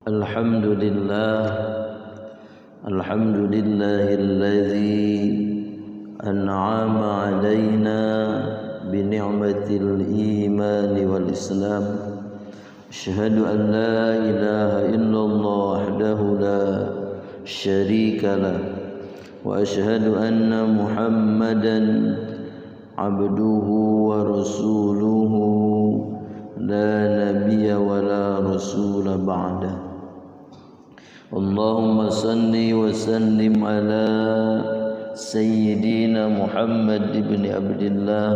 Alhamdulillah, alhamdulillahilladzi an'ama alaina bi ni'matil iman wal islam. Asyhadu an la ilaha illallah wahdahu la syarika lah wa asyhadu anna Muhammadan abduhu wa rasuluhu la nabiyya wa la rasula ba'dah. Allahumma salli wa sallim ala sayyidina Muhammad ibn Abdillah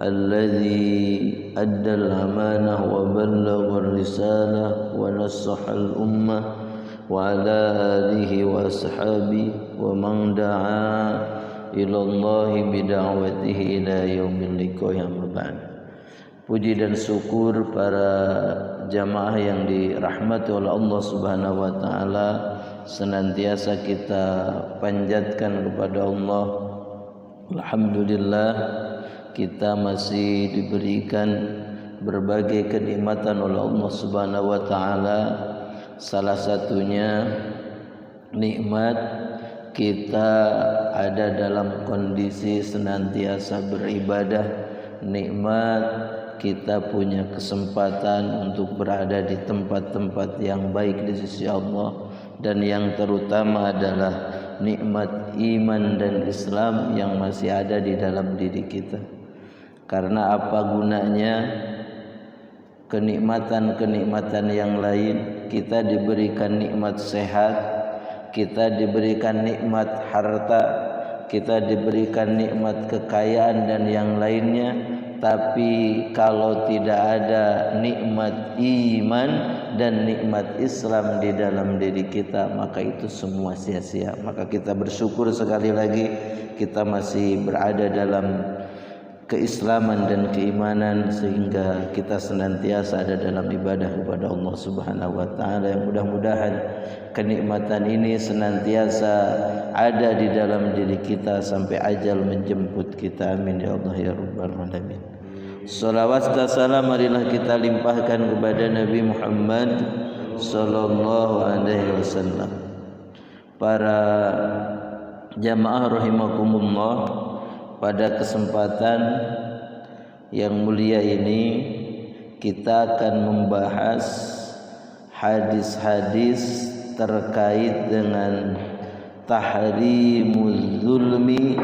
alladhi adda al-amanah wa ballagha ar-risalah wa nassaha al-ummah wa ala alihi wa ashabihi wa man da'a ila Allah bida'watihi ila yaumil liqa. Amma ba'd. Puji dan syukur para jamaah yang dirahmati oleh Allah Subhanahu wa taala senantiasa kita panjatkan kepada Allah. Alhamdulillah, kita masih diberikan berbagai kenikmatan oleh Allah Subhanahu wa taala. Salah satunya nikmat kita ada dalam kondisi senantiasa beribadah, nikmat kita punya kesempatan untuk berada di tempat-tempat yang baik di sisi Allah, dan yang terutama adalah nikmat iman dan Islam yang masih ada di dalam diri kita. Karena apa gunanya kenikmatan-kenikmatan yang lain? Kita diberikan nikmat sehat, kita diberikan nikmat harta, kita diberikan nikmat kekayaan dan yang lainnya. Tapi kalau tidak ada nikmat iman dan nikmat Islam di dalam diri kita, maka itu semua sia-sia. Maka kita bersyukur sekali lagi kita masih berada dalam keislaman dan keimanan, sehingga kita senantiasa ada dalam ibadah kepada Allah Subhanahu wa taala. Yang mudah-mudahan kenikmatan ini senantiasa ada di dalam diri kita sampai ajal menjemput kita. Amin ya Allah ya rabbal alamin. Salawat dan salam marilah kita limpahkan kepada Nabi Muhammad sallallahu alaihi wasallam. Para jamaah rahimakumullah, pada kesempatan yang mulia ini kita akan membahas hadis-hadis terkait dengan tahrimuz zulmi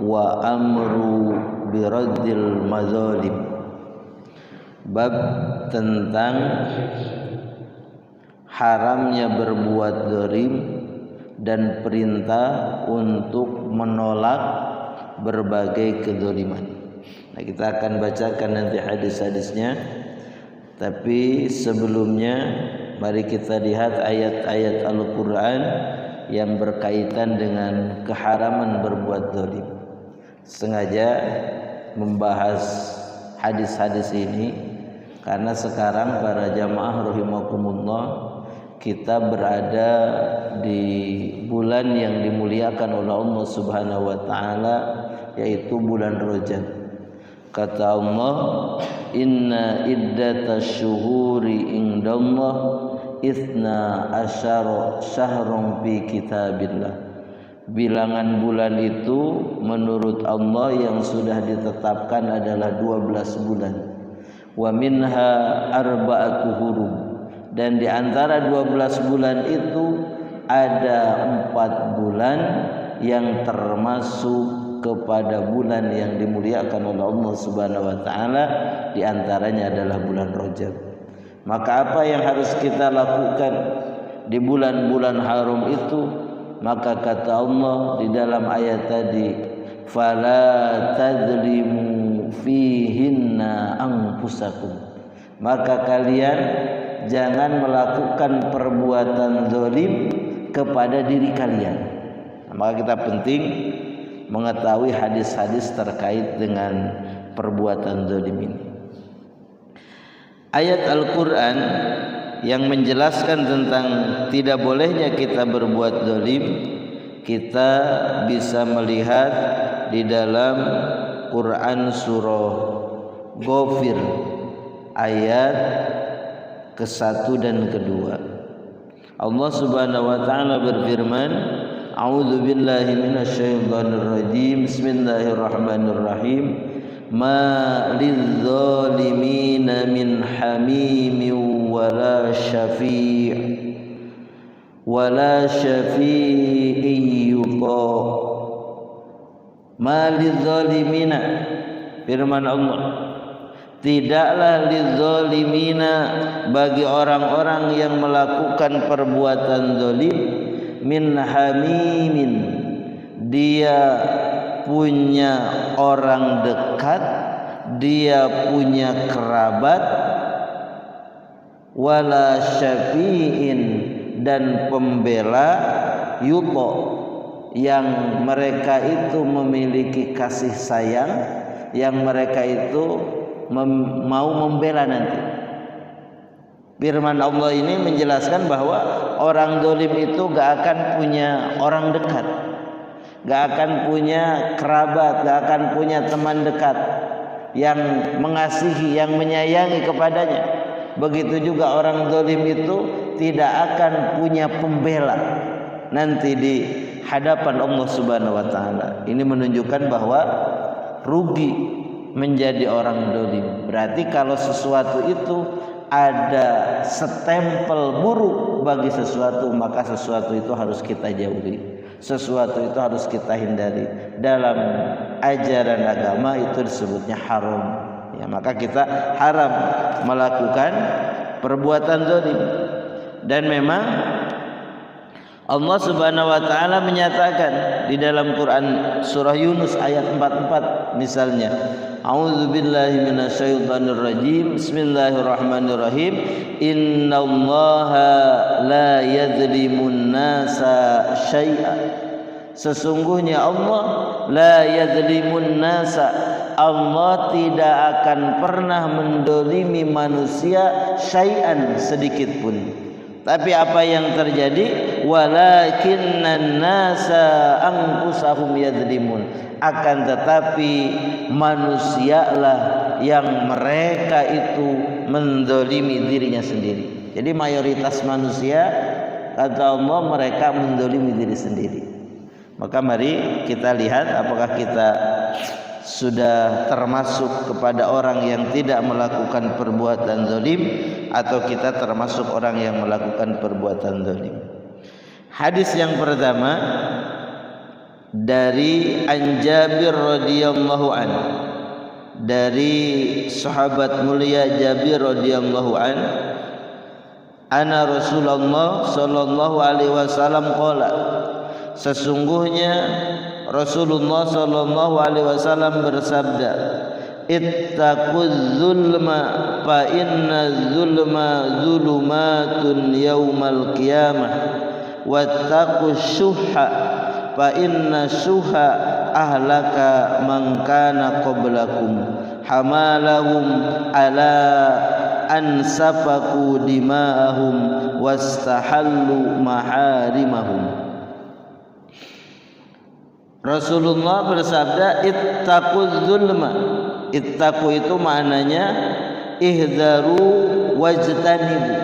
wa amru biraddil mazalim. Bab tentang haramnya berbuat zalim dan perintah untuk menolak berbagai kezaliman. Nah, kita akan bacakan nanti hadis-hadisnya. Tapi sebelumnya mari kita lihat ayat-ayat Al-Quran yang berkaitan dengan keharaman berbuat zalim. Sengaja membahas hadis-hadis ini karena sekarang para jamaah rahimakumullah, kita berada di bulan yang dimuliakan oleh Allah Subhanahu wa taala, yaitu bulan Rajab. Kata Allah, inna iddatash syuhuri indallah itsna asyara syahrun fi kitabillah. Bilangan bulan itu menurut Allah yang sudah ditetapkan adalah 12 bulan. Wa minha arba'atu hurum, dan di antara 12 bulan itu ada 4 bulan yang termasuk kepada bulan yang dimuliakan oleh Allah Subhanahu wa taala. Di antaranya adalah bulan Rajab. Maka apa yang harus kita lakukan di bulan-bulan haram itu? Maka kata Allah di dalam ayat tadi, fala tadzlimu fihinna anfusakum, maka kalian jangan melakukan perbuatan zalim kepada diri kalian. Maka kita penting mengetahui hadis-hadis terkait dengan perbuatan zalim ini. Ayat Al-Quran yang menjelaskan tentang tidak bolehnya kita berbuat zalim, kita bisa melihat di dalam Quran surah Ghafir ayat ke-1 dan ke-2. Allah Subhanahu wa taala berfirman, A'udzu billahi minasyaitonir rajim. Bismillahirrahmanirrahim. Ma lidzalimina min hamimin wala syafi'in yuqa. Ma lidzalimina, firman Allah, tidaklah lidzalimina bagi orang-orang yang melakukan perbuatan zalim, min hamimin, dia punya orang dekat, dia punya kerabat, wala syafi'in, dan pembela, yuto, yang mereka itu memiliki kasih sayang, yang mereka itu mau membela nanti. Firman Allah ini menjelaskan bahwa orang zalim itu gak akan punya orang dekat, gak akan punya kerabat, gak akan punya teman dekat yang mengasihi, yang menyayangi kepadanya. Begitu juga orang zalim itu tidak akan punya pembela nanti di hadapan Allah Subhanahu wa taala. Ini menunjukkan bahwa rugi menjadi orang zalim. Berarti kalau sesuatu itu ada stempel buruk bagi sesuatu, maka sesuatu itu harus kita jauhi, sesuatu itu harus kita hindari. Dalam ajaran agama itu disebutnya haram, ya, maka kita haram melakukan perbuatan zalim. Dan memang Allah Subhanahu wa taala menyatakan di dalam Quran surah Yunus ayat 44 misalnya, A'udzu billahi minasyaitonir rajim. Bismillahirrahmanirrahim. Innallaha la yadzlimun nasa syai'a. Sesungguhnya Allah la yadzlimun nasa, Allah tidak akan pernah mendolimi manusia syai'an, sedikit pun. Tapi apa yang terjadi? Walakinnan nasa anfusahum yadzlimun. Akan tetapi manusialah yang mereka itu mendolimi dirinya sendiri. Jadi mayoritas manusia, kata Allah, mereka mendolimi diri sendiri. Maka mari kita lihat apakah kita sudah termasuk kepada orang yang tidak melakukan perbuatan zalim, atau kita termasuk orang yang melakukan perbuatan zalim. Hadis yang pertama dari Jabir radhiyallahu an, dari sahabat mulia Jabir radhiyallahu an, ana Rasulullah sallallahu alaihi wasallam qala, sesungguhnya Rasulullah sallallahu alaihi wasallam bersabda, ittaquz zulma fa inna zulma zulumatun yaumal qiyamah wattaqus syuhha fa inna syuhha ahlaka man kana qablakum hamalahum ala an safaku dima'ahum wastahallu maharimahum. Rasulullah bersabda, ittaquz zulma. Ittaqu itu maknanya ihdaru wajtanibu.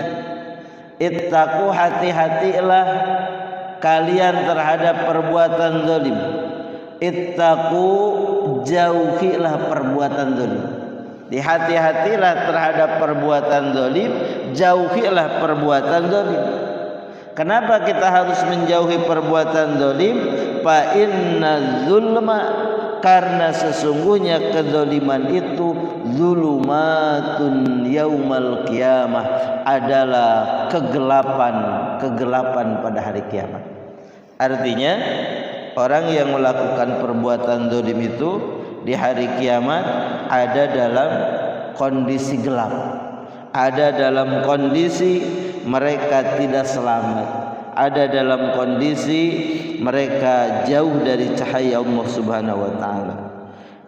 Ittaqu, hati-hatilah kalian terhadap perbuatan zalim. Ittaqu, jauhilah perbuatan zalim. Hati-hatilah terhadap perbuatan zalim, jauhilah perbuatan zalim. Kenapa kita harus menjauhi perbuatan zalim? Fa inna zulma, karena sesungguhnya kezaliman itu zulumatun yaumal qiyamah, adalah kegelapan pada hari kiamat. Artinya orang yang melakukan perbuatan zalim itu di hari kiamat ada dalam kondisi gelap, ada dalam kondisi mereka tidak selamat, ada dalam kondisi mereka jauh dari cahaya Allah Subhanahu wa taala.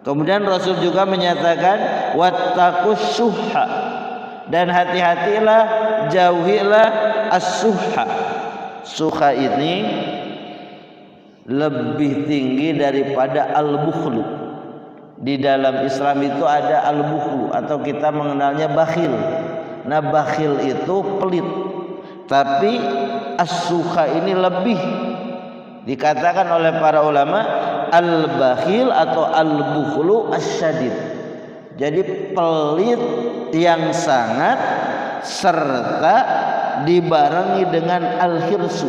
Kemudian Rasul juga menyatakan wattaqus syuhha, dan hati-hatilah, jauhilah as-syuhha. Syuhha ini lebih tinggi daripada al-bukhlu. Di dalam Islam itu ada al-bukhlu, atau kita mengenalnya bakhil. Nah, bakhil itu pelit, tapi as-sukha ini lebih dikatakan oleh para ulama al-bakhil atau al-bukhlu asyadid. Jadi pelit yang sangat serta dibarengi dengan al-hirsu.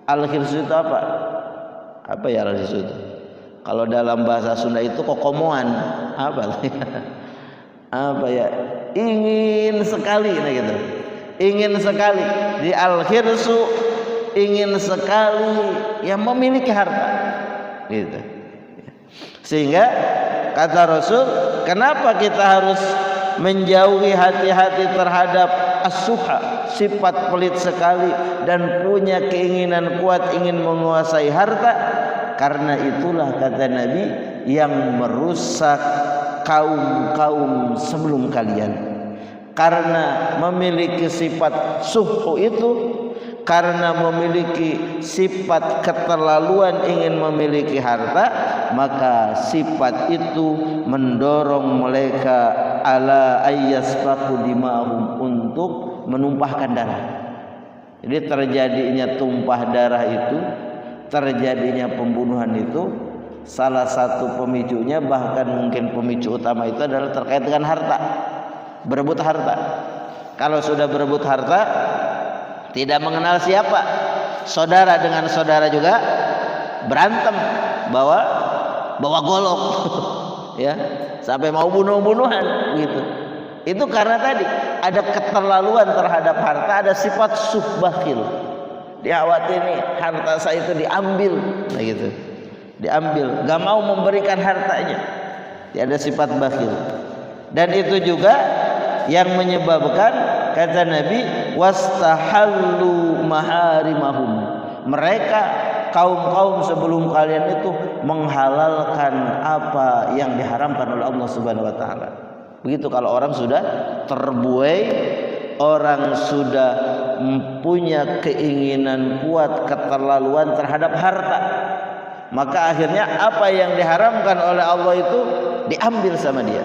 Al-hirsu itu apa? Apa ya al-hirsu itu? Kalau dalam bahasa Sunda itu kokomoan. Apa? Apa ya? Ingin sekali nah gitu. Ingin sekali di al-hirsu, ingin sekali yang memiliki harta gitu. Sehingga kata Rasul, kenapa kita harus menjauhi hati-hati terhadap as-suha, sifat pelit sekali dan punya keinginan kuat ingin menguasai harta? Karena itulah kata Nabi yang merusak kaum-kaum sebelum kalian. Karena memiliki sifat suhu itu, karena memiliki sifat keterlaluan ingin memiliki harta, maka sifat itu mendorong mereka ala ayyasfaku dima'hum untuk menumpahkan darah. Jadi terjadinya tumpah darah itu, terjadinya pembunuhan itu, salah satu pemicunya, bahkan mungkin pemicu utama itu adalah terkait dengan harta. Berebut harta. Kalau sudah berebut harta, tidak mengenal siapa, saudara dengan saudara juga berantem, bawa golok ya, sampai mau bunuh-bunuhan gitu. Itu karena tadi ada keterlaluan terhadap harta, ada sifat suhbakhil. Dikhawatir nih harta saya itu diambil, nah gitu, diambil, gak mau memberikan hartanya. Ada sifat bakhil. Dan itu juga yang menyebabkan kata Nabi wastahallu maharimahum, mereka kaum-kaum sebelum kalian itu menghalalkan apa yang diharamkan oleh Allah Subhanahu wa taala. Begitu kalau orang sudah terbuai, orang sudah punya keinginan kuat, keterlaluan terhadap harta, maka akhirnya apa yang diharamkan oleh Allah itu diambil sama dia,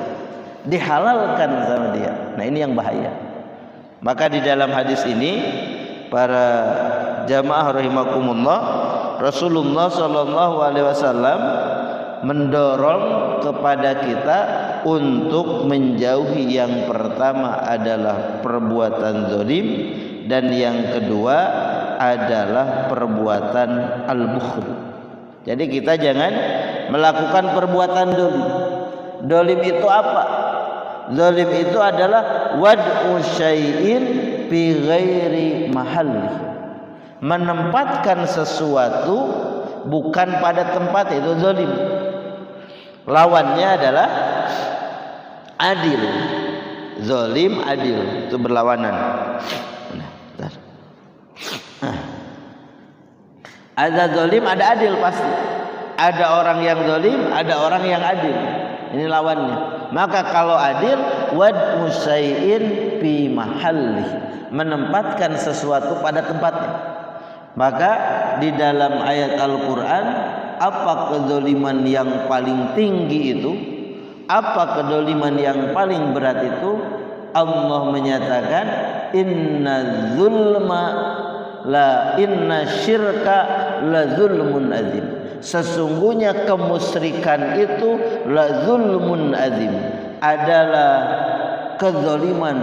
dihalalkan sama dia. Nah ini yang bahaya. Maka di dalam hadis ini para jamaah rahimakumullah, Rasulullah sallallahu alaihi wasallam mendorong kepada kita untuk menjauhi yang pertama adalah perbuatan zalim dan yang kedua adalah perbuatan al-bukhl. Jadi kita jangan melakukan perbuatan zalim. Zalim itu apa? Zalim itu adalah wad'u syai'in bi ghairi mahalli, menempatkan sesuatu bukan pada tempat, itu zalim. Lawannya adalah adil. Zalim adil, itu berlawanan. Ada zalim, ada adil pasti. Ada orang yang zalim, ada orang yang adil. Ini lawannya. Maka kalau adil, wad'u syai'in fi mahalli, menempatkan sesuatu pada tempatnya. Maka di dalam ayat Al-Qur'an, apa kezaliman yang paling tinggi itu? Apa kezaliman yang paling berat itu? Allah menyatakan inna syirka la zulmun azim. Sesungguhnya kemusyrikan itu la zulmun azim, adalah kezaliman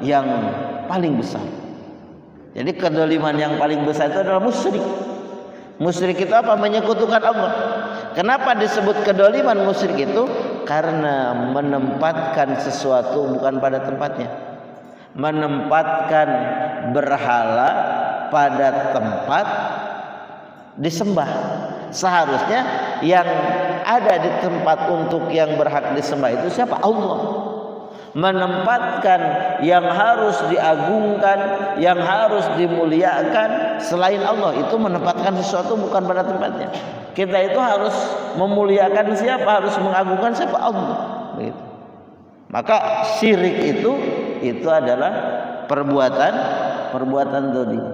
yang paling besar. Jadi kezaliman yang paling besar itu adalah musyrik. Musyrik itu apa? Menyekutukan Allah. Kenapa disebut kezaliman musyrik itu? Karena menempatkan sesuatu bukan pada tempatnya, menempatkan berhala pada tempat disembah. Seharusnya yang ada di tempat untuk yang berhak disembah itu siapa? Allah. Menempatkan yang harus diagungkan, yang harus dimuliakan selain Allah, itu menempatkan sesuatu bukan pada tempatnya. Kita itu harus memuliakan siapa? Harus mengagungkan siapa? Allah. Begitu. Maka syirik itu adalah perbuatan zalim.